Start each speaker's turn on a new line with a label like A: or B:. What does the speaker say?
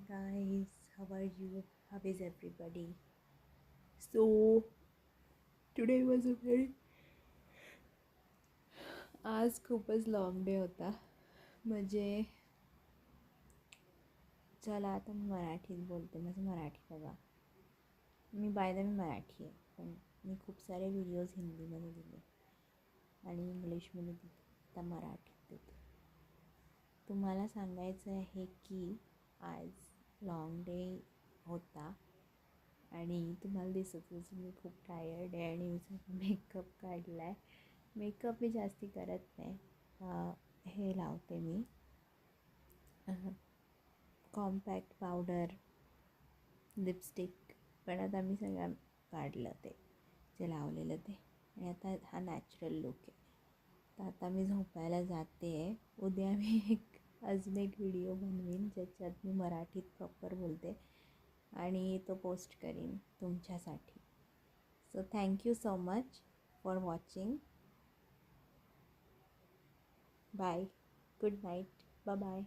A: guys, how are you? How is everybody? So today was a very आज खूपच long day होता. म्हणजे चला आता मी मराठीत बोलते. माझं मराठी बघा. मी बाय द वे मराठी आहे, पण मी खूप सारे व्हिडिओज हिंदीमध्ये दिले आणि इंग्लिशमध्ये दिले. आता मराठीत देते. तुम्हाला सांगायचं आहे की आज लॉंग डे होता आणि तुम्हाला दिसत असेल मी खूप टायर्ड आहे आणि मी सगळं मेकअप काढला आहे. मेकअप मी जास्ती करत नाही. हे लावते मी कॉम्पॅक्ट पावडर, लिपस्टिक, पण आता मी सगळं काढलं ते जे लावलेलं ते. आणि आता हा नॅचरल लुक आहे. तर आता मी झोपायला जाते आहे. उद्या मी अजून एक व्हिडिओ बनवीन ज्याच्यात मी मराठीत प्रॉपर बोलते आणि तो पोस्ट करीन तुमच्यासाठी. So thank you so much for watching. Bye. Good night. Bye.